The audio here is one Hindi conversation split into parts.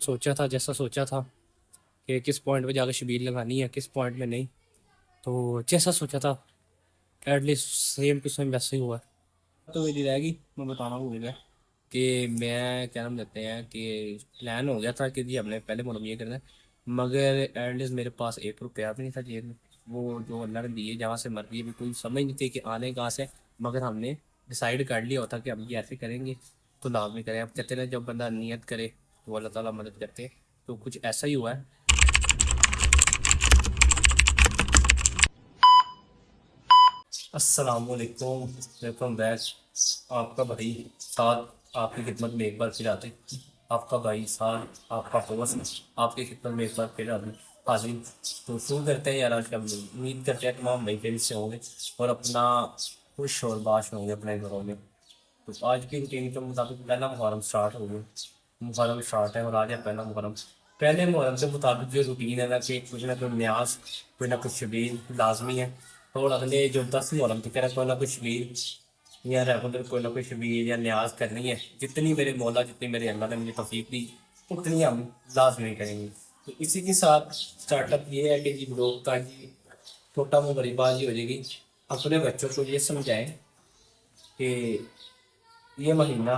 सोचा था जैसा सोचा था कि किस पॉइंट पे जाकर शबीर लगानी है, किस पॉइंट में नहीं। तो जैसा सोचा था एटलीस्ट सेम टू सेम वैसे ही हुआ। तो मेरी रहेगी, मैं बताना भूल गया कि मैं क्या नाम लेते हैं कि प्लान हो गया था कि जी हमने पहले मुनम ये करना है, मगर एटलीस्ट मेरे पास 1 रुपया भी नहीं था जेब में। वो जो अल्लाह ने दिए जहाँ से मर्जी है, भी कोई समझ नहीं थी कि आने कहाँ से। मगर हमने डिसाइड कर लिया होता कि हम ये ऐसे करेंगे तो लाजमी करें। अब कहते हैं जब बंदा नियत करे तो अल्लाह ताला मदद करते हैं। तो कुछ ऐसा ही हुआ है। अस्सलामुअलैकुम, वेलकम बैक। आपका भाई साथ आपकी खिदमत में एक बार फिर आते। आपका भाई साथ आपका दोस्त आपकी खिदमत में एक बार फिर आते हाजिर। तो शुरू करते हैं यार आज का वीडियो। उम्मीद करते हैं तमाम भाई फिर से होंगे और अपना खुश और बाश होंगे अपने घरों में। तो आज की रूटीन के मुताबिक पहला मुहर्रम स्टार्ट हो गया। मुहर्रम स्टार्ट है और आज है पहला मुहर्रम। पहले मुहर्रम के मुताबिक जो रूटीन है ना कोई न्याज, कोई ना कुछ शबीर लाजमी है। और अगले जो 10 मुहर्रम की तरह कोई ना कुछ शबीर या रेगुलर कोई ना कोई शबीर या न्याज करनी है। जितनी मेरे मौला, जितनी मेरे अल्लाह ने मुझे तौफीक दी, उतनी हम लाजमी करेंगे। तो इसी के साथ स्टार्टअप ये है कि जी लोग का जी छोटा मुँह बड़ी बाजी हो जाएगी। अपने बच्चों को ये समझाएं कि ये महीना,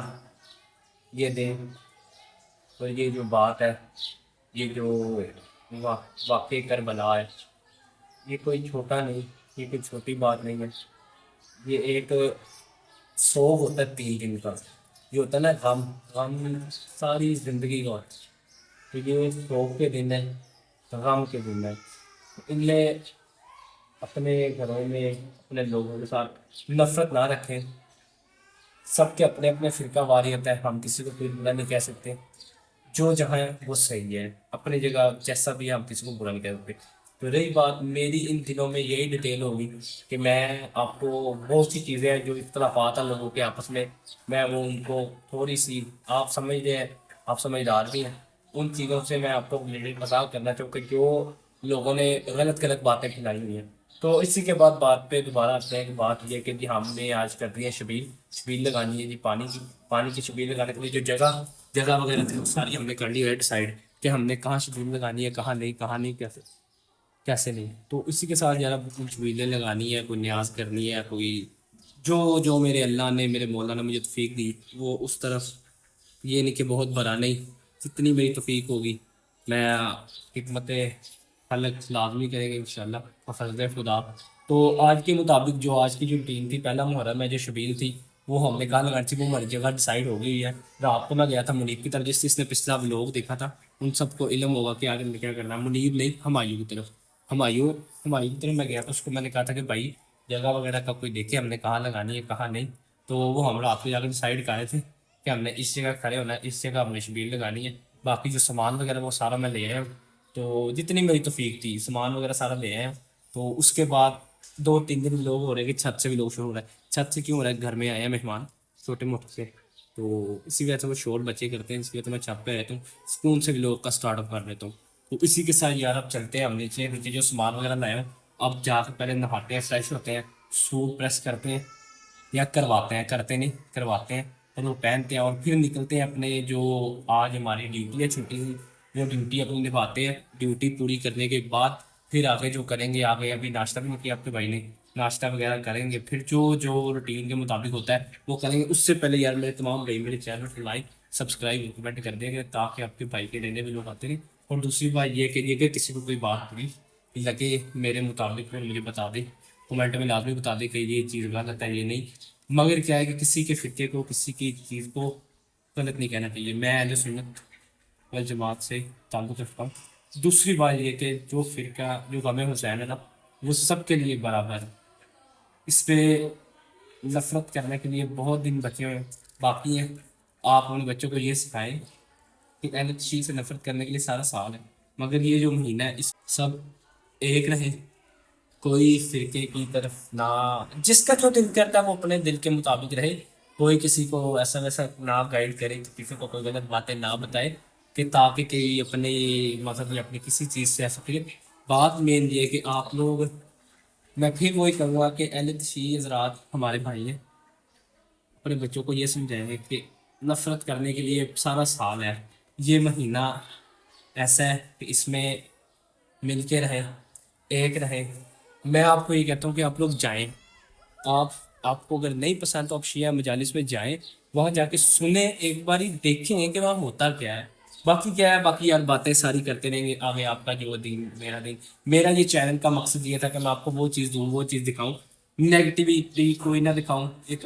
ये दिन और ये जो बात है, ये जो वाकई कर बला है, ये कोई छोटा नहीं, ये कोई छोटी बात नहीं है। ये एक सोग होता है 3 दिन का। ये होता है ना गम, गम सारी जिंदगी का। तो ये सोग के दिन है, गम के दिन है। इनमें अपने घरों में अपने लोगों के साथ नफरत ना रखें। सबके अपने अपने फिरका वारियत है, हम किसी को कोई बुरा नहीं कह सकते। जो जहाँ है वो सही है, अपनी जगह जैसा भी है, हम किसी को बुरा नहीं कह सकते। तो रही बात मेरी इन दिनों में यही डिटेल होगी कि मैं आपको बहुत सी चीज़ें हैं जो इख्तलाफात हैं लोगों के आपस में, मैं वो उनको थोड़ी सी आप समझ रहे हैं, आप समझदार भी हैं, उन चीज़ों से मैं आपको रिलेटेड मजाक करना चाहूँ कि जो लोगों ने गलत गलत बातें फैलाई हुई हैं। तो इसी के बाद बात पे दोबारा आते हैं कि बात ये कि जी हमने आज कर दी है शबील। शबील लगानी है जी पानी की शबील लगाने के लिए जो जगह जगह वगैरह थी वो सारी हमने कर ली है डिसाइड कि हमने कहाँ शबील लगानी है, कहाँ नहीं, कैसे कैसे नहीं। तो इसी के साथ यार अब कुछ शबीलें लगानी है, कोई न्याज करनी है, कोई जो जो मेरे अल्लाह ने मेरे मौला ने मुझे तौफीक दी वो उस तरफ। ये नहीं कि बहुत बड़ा नहीं, जितनी मेरी तौफीक होगी मैं हिकमत हलक लाजमी करेंगे इंशाल्लाह और फजल खुदा। तो आज के मुताबिक जो आज की जो टीम थी, पहला मुहर्रम है, जो शबील थी वो हमने कहा लगानी थी, वो हमारी जगह डिसाइड हो गई है। रात को मैं गया था मुनीब की तरफ, जिसने पिछला व्लॉग देखा था उन सबको इल्म होगा कि आगे हमने क्या करना है। मुनीब नहीं, हुमायूं की तरफ, हुमायूं हुमायूं की तरफ मैं गया था। उसको मैंने कहा था कि भाई जगह वगैरह का कोई देखे हमने कहाँ लगानी है कहाँ नहीं। तो वो हम रात को जाकर डिसाइड कर रहे थे कि हमने इस जगह खड़े होना है, इस जगह हमने शबील लगानी है। बाकी जो सामान वगैरह वो सारा मैं ले आया। तो जितनी मेरी तौफीक थी सामान वगैरह सारा ले आया। तो उसके बाद 2-3 दिन लोग हो रहे हैं कि छत से भी लोग शोर हो रहा है। छत से क्यों हो रहा है, घर में आए हैं मेहमान छोटे मोटे से, तो इसी वजह से वो शोर बच्चे करते हैं, इसलिए तो मैं छत पे रहता हूँ, सुकून से भी लोग का स्टार्टअप कर लेता हूँ। तो इसी के साथ यार अब चलते हैं हम नीचे नीचे जो सामान वगैरह लाए हैं। अब जाकर पहले नहाते हैं, फ्रेश होते हैं, सूट प्रेस करते हैं या करवाते हैं, करते नहीं करवाते हैं, और वो पहनते हैं और फिर निकलते हैं अपने जो आज हमारी ड्यूटी है छुट्टी हुई, वो ड्यूटी अपनी निभाते हैं। ड्यूटी पूरी करने के बाद फिर आगे जो करेंगे, आगे अभी नाश्ता भी नहीं किया आपके भाई ने, नाश्ता वगैरह करेंगे, फिर जो जो रूटीन के मुताबिक होता है वो करेंगे। उससे पहले यार मेरे तमाम भाई मेरे चैनल को लाइक सब्सक्राइब कमेंट कर देंगे ताकि आपके भाई के लेने भी लोग आते रहें। और दूसरी बात ये कि ये कि किसी को कोई बात बुरी लगे मेरे मुताबिक फिर मुझे बता दे, कमेंट में लाजमी बता दे कि ये चीज़ गलत है ये नहीं। मगर क्या है कि किसी के फिरके को किसी की चीज़ को गलत नहीं कहना चाहिए। मैं अहले सुन्नत वल जमात से ताल्लुक़ रखता हूँ। दूसरी बात ये कि जो फिरका जो गम हुसैन है ना, वो सबके लिए बराबर है। इस पे नफरत करने के लिए बहुत दिन बचे हुए बाकी हैं। आप अपने बच्चों को ये सिखाएं कि अहले चीज़ से नफरत करने के लिए सारा साल है, मगर ये जो महीना है इस सब एक रहे, कोई फिरके की तरफ ना, जिसका जो दिल करता है वो अपने दिल के मुताबिक रहे। कोई किसी को ऐसा वैसा ना गाइड करे, किसी को कोई गलत बातें ना बताए, कि ताकि कोई अपने मतलब अपनी किसी चीज़ से ऐसा फिर बात मेन ये है कि आप लोग, मैं फिर वही कहूँगा कि अहले तशरीह हज़रात हमारे भाई हैं, अपने बच्चों को ये समझाएंगे कि नफ़रत करने के लिए सारा साल है, ये महीना ऐसा है कि इसमें मिल के रहें, एक रहें। मैं आपको ये कहता हूँ कि आप लोग जाएं, आप आपको अगर नहीं पसंद तो आप शिया मजालिस में जाएं, वहाँ जाके सुने, एक बारी देखें कि वहाँ होता क्या है। बाकी क्या है, बाकी यार बातें सारी करते रहेंगे आगे, आपका जो दिन मेरा दिन। मेरा ये चैनल का मकसद ये था कि मैं आपको वो चीज़ दूँ, वो चीज़ दिखाऊँ, नेगेटिविटी कोई ना दिखाऊँ, एक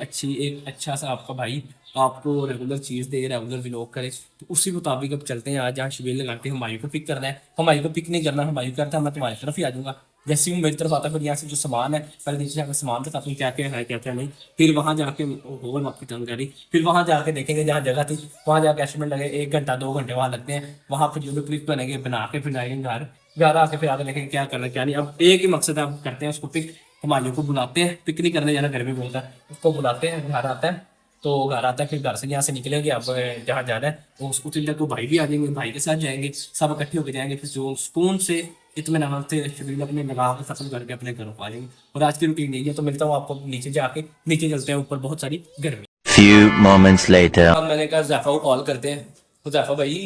अच्छा सा आपका भाई आपको रेगुलर चीज़ दे, रेगुलर व्लॉग करे, तो उसी मुताबिक अब चलते हैं। आज जहाँ शबीर लगाते हैं, हमारी को पिक करना है, हमारी को पिक नहीं करना, हमारी को करता है मैं तुम्हारी तरफ ही आ जाऊँगा। जैसे ही वो मेरी तरफ आता है, फिर यहाँ से जो सामान है, पहले नीचे जाकर सामान बताता हूँ क्या क्या है क्या क्या नहीं, फिर वहाँ जाके होगा आपकी तंगकारी, फिर वहाँ जाके देखेंगे जहाँ जगह थी, वहाँ जाके एस्टिमेट लगे 1 घंटा 2 घंटे वहाँ लगते हैं, वहाँ फिर जो भी क्लिप बनेंगे बना के फिर आएंगे घर, घर आके फिर आगे देखेंगे क्या करना क्या नहीं। अब एक ही मकसद है, आप करते हैं उसको पिक, हमारे को बुलाते हैं, पिक नहीं करने जाना, घर में बोलता है, उसको बुलाते हैं, घर आता है, तो घर आता है, फिर घर से यहाँ से निकलेंगे, अब जहाँ जाना है वो उसको चिल्ला को भाई भी आ जाएंगे, भाई के साथ जाएंगे, सब इकट्ठे होकर जाएंगे, फिर जो सुकून से इत्मीनान से शरीर अपने लगा के खत्म करके अपने घरों को आ जाएंगे। और आज की रूटीन यही है, तो मिलता हूँ आपको नीचे जाके, नीचे चलते हैं, ऊपर बहुत सारी गर्मी। Few moments later. अब मैंने कहा ज़ैफ़ा को कॉल करते हैं, तो ज़ैफ़ा भाई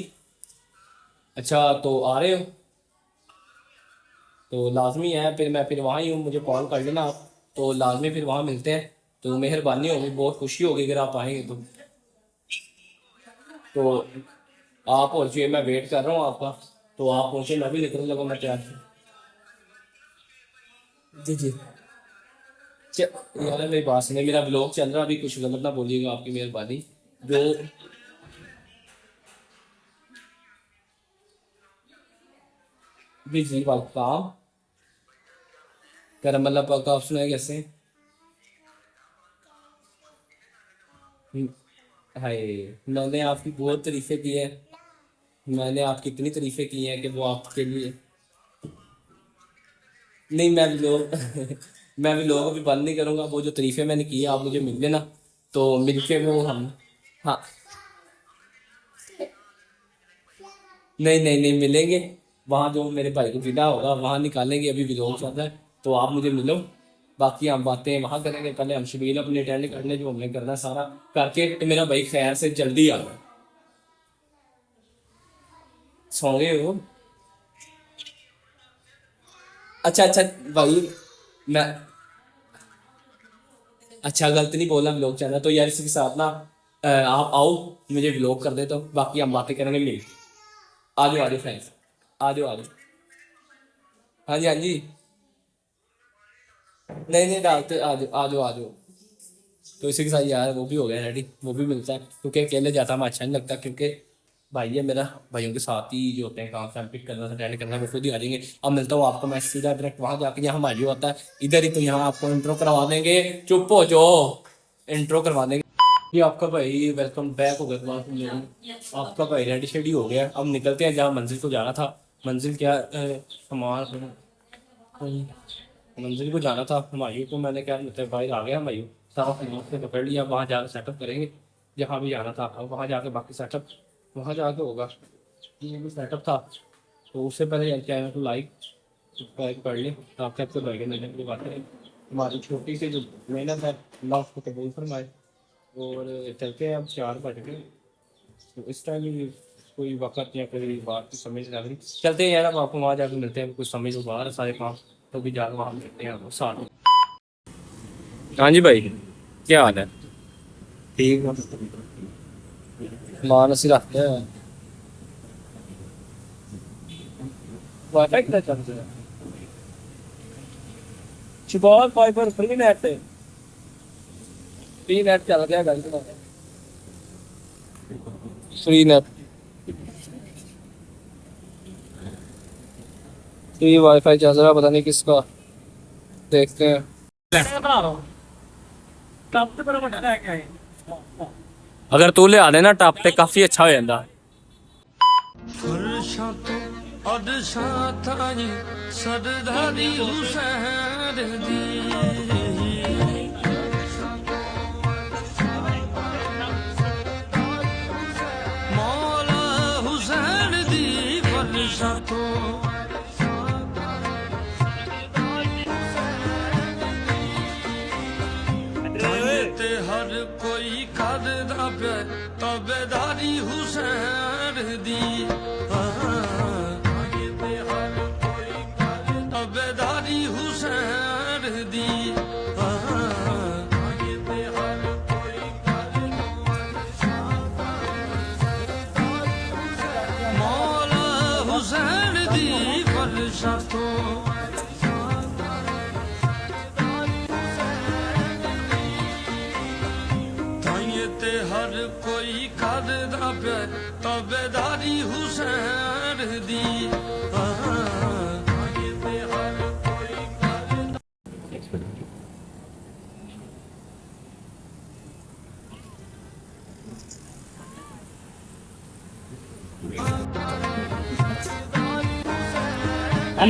अच्छा तो आ रहे हो, तो लाजमी है, फिर मैं फिर वहाँ ही हूँ, मुझे कॉल कर लेना आप, तो लाजमी फिर वहाँ मिलते हैं, तो मेहरबानी होगी, बहुत खुशी होगी अगर आप आएंगे तो आप पहुँचिए, मैं वेट कर रहा हूँ आपका, तो आप पहुँचे, मैं भी निकलने लगा, मैं तैयार जी जी। यार मेरी बात सुनिए, मेरा ब्लॉग चल रहा है अभी, कुछ गलत ना बोलिएगा, आपकी मेहरबानी। जो बिजली वाला काम करम अल्लाह पाक का, आप सुनाए कैसे। हम्म, हाय, मैंने आपकी बहुत तारीफें की है, मैंने आपकी इतनी तारीफें की हैं कि वो आपके लिए नहीं, मैं लोग मैं भी लोगों को भी बंद नहीं करूँगा, वो जो तारीफें मैंने की है, आप मुझे मिल लेना, तो मिलके वो हम, हाँ नहीं नहीं नहीं मिलेंगे, वहाँ जो मेरे भाई को विदा होगा वहाँ निकालेंगे, अभी व्लॉग चल रहा है, तो आप मुझे मिलो, बाकी हम बातें वहाँ करेंगे, पहले हम शबील अपने अटेंड करने जो हमने करना सारा करके, तो मेरा भाई खैर से जल्दी आ गया। सो गए हो, अच्छा अच्छा भाई, मैं अच्छा गलत नहीं बोला, व्लॉग चल रहा है, तो यार इसी के साथ ना आप आओ, मुझे व्लॉग कर दे, तो बाकी हम बातें करेंगे मिल, आ जाओ आ जाओ फ्रेंड्स, आ जाओ आ जाओ, हाँ जी हाँ जी, नहीं नहीं डालते, आ जाओ आ जाओ आ जाओ, तो इसी के साथ यार वो भी हो गया रेडी, वो भी मिलता है, क्योंकि अकेले जाता मैं अच्छा नहीं लगता, क्योंकि भाई है मेरा, भाइयों के साथ ही जो होते हैं काम शाम पिक करना अटेंड करना, वो खुद ही आ जाएंगे। अब मिलता हूँ आपको मैं सीधा डायरेक्ट वहाँ जाके, यहाँ हमारी होता है इधर ही, तो यहाँ आपको इंट्रो करवा देंगे, चुप हो जाओ, इंट्रो करवा देंगे। ये आपका भाई वेलकम बैक हो गया, आपका भाई रेडी शेडी हो गया, अब निकलते हैं जहाँ मंजिल को जाना था, मंजिल क्या हमारा मंजिल को जाना था हमायूं को, मैंने क्या मतलब बाहर आ गया हमायूं, सारा सामान से पकड़ लिया, वहाँ जाकर सेटअप करेंगे, जहाँ भी जाना था, अब वहाँ जाके बाकी सेटअप वहाँ जाके होगा, ये भी सेटअप था, तो उससे पहले चैनल को लाइक सब्सक्राइब कर लें, तो आपके आपसे भाई मिलने की बात करें, हमारी छोटी सी जो मेहनत है अल्लाह उसको कबूल फरमाए। और चलते हैं, अब 4 बज गए, तो इस टाइम भी कोई वक़्त या कोई बात की समझ नहीं आ रही, चलते हैं यार, अब आपको वहाँ जाकर मिलते हैं, कुछ समझ तो बाहर है सारे काम, तो भी जाकर वहाँ मिलते हैं आपको साथ में। हाँ जी भाई, क्या हाल है, ठीक है, मान ਅਸੀਂ ਰੱਖਦੇ ਆ ਵਾਈਫਾਈ ਕਿੱਥੇ ਚੱਲਦਾ ਹੈ, ਸ਼ਿਬਾਲ ਫਾਈਬਰ ਫ੍ਰੀ ਨੈਟ ਤੇ ਫ੍ਰੀ ਨੈਟ ਚੱਲ ਰਿਹਾ ਗੱਲ ਸੁਣਾ, फ्री नेट फ्री वाईफाई चल रहा, पता नहीं किसका, देखते हैं। अगर तू लिया देना टप ते काफी अच्छा हो जाता। फरशा तो अदशा ताई सरदारी हुसैन दी साथों ते हर कोई करदा पे तबेदारी हुसैन दी तबेदारी हुसैन दी मौला हुसैन दी फलसफों ते हर कोई करदा पे तबेदारी हुसैन दी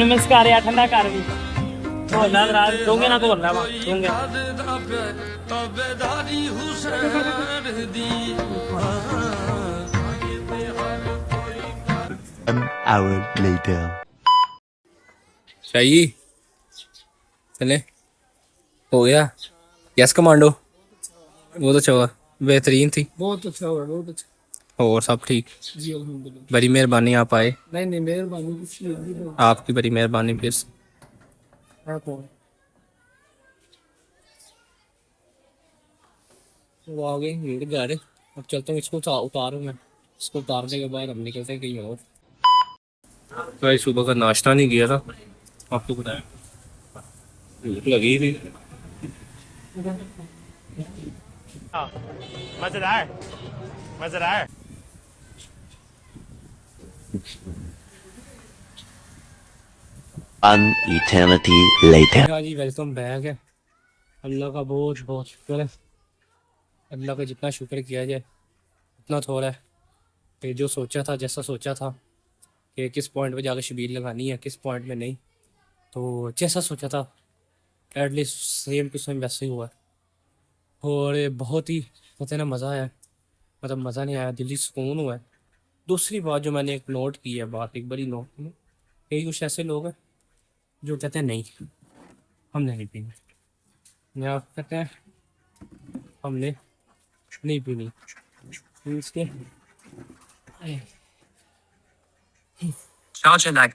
नमस्कार यार ठंडा कर भी बोलना रात दूंगे ना बोलना दूंगे करदा पे तबेदारी हुसैन दी An hour later. चाहिए चले हो गया यस कमांडो वो तो चवा बेहतरीन थी बहुत अच्छा हुआ बहुत अच्छा और सब ठीक जी अल्हम्दुलिल्लाह बड़ी मेहरबानी आप आए नहीं नहीं मेहरबानी कुछ नहीं आपकी बड़ी मेहरबानी फिर से। वो आ गए भीड़ जा रहे अब चलते हैं इसको उतारूँ मैं इसको उतारने के बाद हम निकलते हैं कहीं और। भाई सुबह का नाश्ता नहीं किया था आपको बताया भूख लगी थी मजेदार मजेदार An eternity later. हाँ जी वेलकम बैक है अल्लाह का बहुत बहुत शुक्र है अल्लाह का जितना शुक्र किया जाए उतना थोड़ा है कि जो सोचा था जैसा सोचा था कि किस पॉइंट पे जाकर शबीर लगानी है किस पॉइंट में नहीं तो जैसा सोचा था एटलीस्ट सेम टू सेम वैसे ही हुआ है और ये बहुत ही कहते हैं ना मज़ा आया मतलब मज़ा नहीं आया दिली सुकून हुआ है। दूसरी बात जो मैंने एक नोट की है बात एक बड़ी नोट की कई कुछ ऐसे लोग हैं जो कहते हैं नहीं हमने नहीं पीनी या कहते हैं हमने नहीं पीनी इसके सोशल लाइफ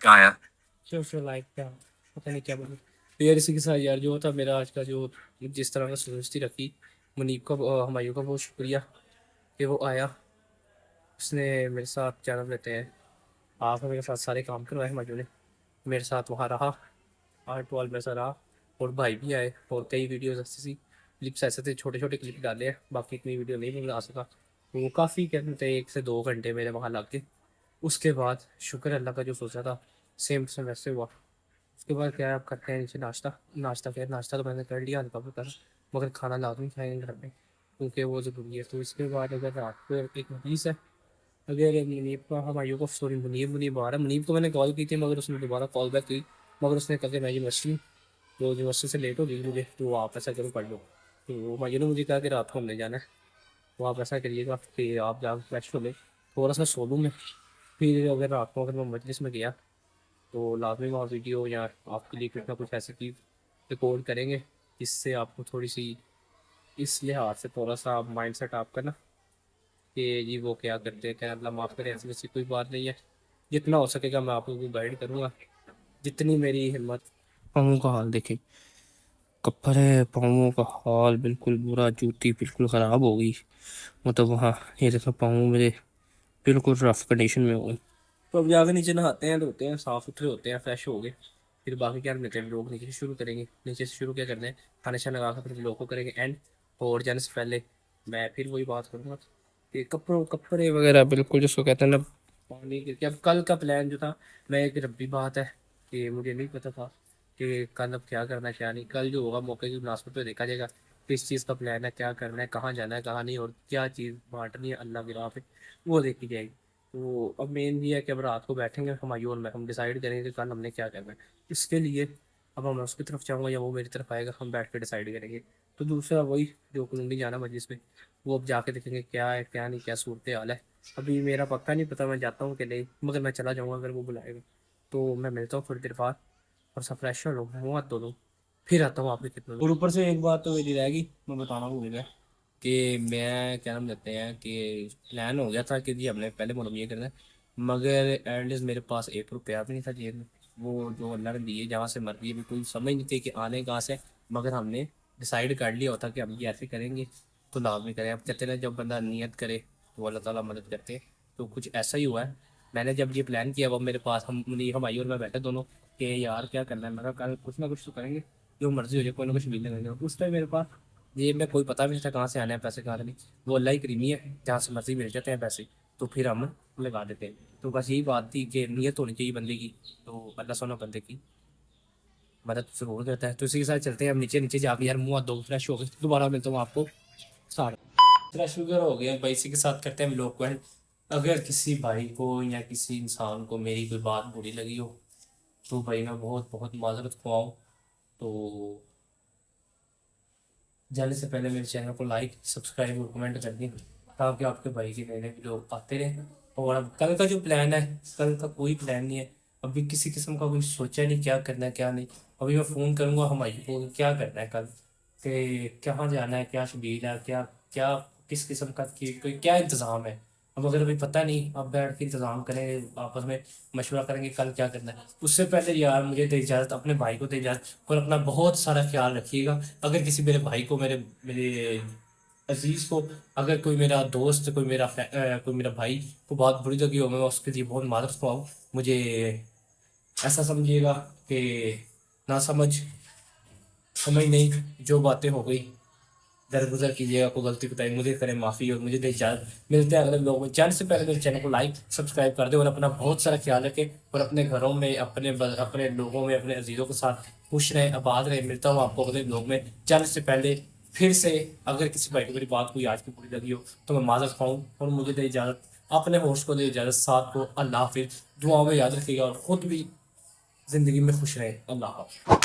क्या पता नहीं क्या बोलूं तो यार इसी के साथ यार जो होता मेरा आज का जो जिस तरह का सोचती रखी मुनीब का हमायूं का बहुत शुक्रिया कि वो आया उसने मेरे साथ क्या नाम लेते हैं आपने मेरे साथ सारे काम करवाए हमायूं ने मेरे साथ वहाँ रहा आर्ट वॉल में रहा और भाई भी आए और कई वीडियोस ऐसी सी क्लिप्स ऐसे थे छोटे छोटे क्लिप डाले हैं बाकी इतनी वीडियो नहीं बना सका वो काफ़ी कहते थे 1 से 2 घंटे मेरे वहाँ लग गए। उसके बाद शुक्र अल्लाह का जो सोचा था सेम से वैसे हुआ। उसके बाद क्या है आप करते हैं नीचे नाश्ता तो मैंने कर लिया हल्का फुल्का मगर खाना लाजमी खाएंगे घर में क्योंकि वो ज़रूरी है। तो इसके बाद अगर रात को एक मरीज़ है अगर मुनीब का हमायूं को सॉरी मुनीब आ रहा है मुनीब को मैंने कॉल की थी मगर उसने दोबारा कॉल बैक की मगर उसने कहा कि मैं यूनिवर्सिटी तो यूनिवर्सिटी से लेट हो गई मुझे तो आप ऐसा करो पढ़ लो तो हमायूं ने मुझे कहा कि रात को हमने जाना है तो आप ऐसा करिएगा कि आप जाकर फ्रेश हो ले थोड़ा सा सो लूँ मैं फिर अगर रात को अगर मैं मजलिस में गया तो लाजमी वहाँ वीडियो या आपके लिए कुछ ना कुछ ऐसी चीज़ रिकॉर्ड करेंगे जिससे आपको थोड़ी सी इस लिहाज से थोड़ा सा माइंड सेट आप करना कि जी वो क्या करते हैं क्या अल्लाह माफ़ करे ऐसी वैसी कोई बात नहीं है। जितना हो सकेगा मैं आप लोगों को गाइड करूँगा जितनी मेरी हिम्मत। पाँवों का हाल देखें कपड़े पाँवों का हाल बिल्कुल बुरा जूती बिल्कुल ख़राब हो गई मतलब वहाँ ये देखो पाँव मेरे बिल्कुल रफ कंडीशन में हो गए। तो अब जाकर नीचे नहाते हैं धोते हैं साफ़ सुथरे होते हैं फ्रेश हो गए फिर बाकी क्या करते हैं लोग नीचे से शुरू करेंगे नीचे से शुरू क्या करते हैं खाने शाने लगा कर फिर लोग को करेंगे एंड और जाने से पहले मैं फिर वही बात करूँगा कि कपड़े वगैरह बिल्कुल जिसको कहते हैं ना पानी के। अब कल का प्लान जो था मैं एक रब्बी बात है कि मुझे नहीं पता था कि कल अब क्या करना है क्या नहीं कल जो होगा मौके की मुनासिबत पे देखा जाएगा किस चीज़ का प्लान है क्या करना है कहाँ जाना है कहाँ नहीं और क्या चीज़ बांटनी है अल्लाह की राह पे वो देखी जाएगी। तो अब मेन ये है कि अब रात को बैठेंगे हमायूं और मैं हम डिसाइड करेंगे कि कल हमने क्या करना है। इसके लिए अब मैं उसकी तरफ जाऊँगा या वो मेरी तरफ आएगा हम बैठ कर डिसाइड करेंगे। तो दूसरा वही जो कुलूंगी जाना मजलिस में वो अब जाके देखेंगे क्या है क्या नहीं क्या सूरत हाल है अभी मेरा पक्का नहीं पता मैं जाता हूँ कि नहीं, मगर मैं चला जाऊँगा अगर वो बुलाएगा। तो मैं मिलता हूँ थोड़ी देर बाद और सब फ्रेश हो लूँ, मुँह हाथ धो लूँ, फिर आता हूँ आपके कितने। और ऊपर से एक बात तो मेरी रहेगी, मैं बताना भूल गया कि मैं क्या नाम लेते हैं कि प्लान हो गया था कि जी हमने पहले मालूम ये करना है, मगर एटलीस्ट मेरे पास 1 रुपया भी नहीं था जेब में। वो जो अल्लाह ने दिए जहाँ से मर्जी, अभी कोई समझ नहीं थी कि आने कहाँ से, मगर हमने डिसाइड कर लिया होता कि हम ये ऐसे करेंगे तो लाजमी करें। अब कहते हैं जब बंदा नियत करे तो अल्लाह ताला मदद करते हैं, तो कुछ ऐसा ही हुआ है। मैंने जब ये प्लान किया वो मेरे पास हम आई और मैं बैठे दोनों कि यार क्या करना है, मैं कहा कल कुछ ना कुछ तो करेंगे, जो मर्जी हो जाए कोई ना कुछ मिल लेंगे। उस टाइम मेरे पास ये मैं कोई पता भी नहीं था कहाँ से आने हैं पैसे, कहाँ से नहीं, वो अल्लाह ही करीमी है, जहाँ से मर्जी मिल जाते हैं पैसे तो फिर हम लगा देते हैं। तो बस यही बात थी कि नीयत होनी चाहिए बंदे की, तो अल्लाह सोना बंदे की मदद जरूर करता है। तो इसी के साथ चलते हैं हम नीचे नीचे जाके, यार मुँह हाथ धो फ्रेश हो गए, दोबारा मिलता हूँ आपको सारा फ्रेश वगैरह हो गया भाई। इसी के साथ करते हैं हम लोग को। अगर किसी भाई को या किसी इंसान को मेरी कोई बात बुरी लगी हो तो भाई मैं बहुत बहुत माजरत खुआऊँ। तो जाने से पहले मेरे चैनल को लाइक सब्सक्राइब और कमेंट कर दें ताकि आपके भाई के नए नए वीडियो आते रहें। और अब कल का जो प्लान है, कल का कोई प्लान नहीं है, अभी किसी किस्म का कोई सोचा नहीं क्या करना है क्या नहीं। अभी मैं फ़ोन करूँगा हमारी को क्या करना है कल, कि कहाँ जाना है, क्या शबील है, क्या क्या किस किस्म का कोई क्या इंतज़ाम है। अब अगर अभी पता नहीं, अब बैठ के इंतज़ाम करें, आपस में मशवरा करेंगे कल क्या करना है। उससे पहले यार मुझे दे इजाज़त, अपने भाई को दे इजाज़त और अपना बहुत सारा ख्याल रखिएगा। अगर किसी मेरे भाई को, मेरे मेरे अजीज़ को, अगर कोई मेरा दोस्त, कोई मेरा भाई को बहुत बुरी लगी हो, मैं उसके लिए बहुत मादर खुआऊँ, मुझे ऐसा समझिएगा कि ना समझ नहीं, जो बातें हो गई दरगुजर कीजिएगा, कोई गलती बताई मुझे करें माफ़ी और मुझे दे इजाज़त। मिलते हैं अगले लोगों में। जाने से पहले मेरे चैनल को लाइक सब्सक्राइब कर दे और अपना बहुत सारा ख्याल रखें और अपने घरों में, अपने लोगों में, अपने अजीज़ों के साथ खुश रहें, आबाद रहें। मिलता हूँ आपको अगले लोग में। जाने से पहले फिर से अगर किसी भाई को मेरी बात कोई आज की बुरी लगी हो तो मैं माजरत खाऊँ और मुझे दे इजाज़त, अपने होस्ट को दे इजाज़त, साथ को अल्लाह हाफिज़। दुआओं में याद रखिएगा और ख़ुद भी ज़िंदगी में खुश रहें। अल्लाह हाफिज़।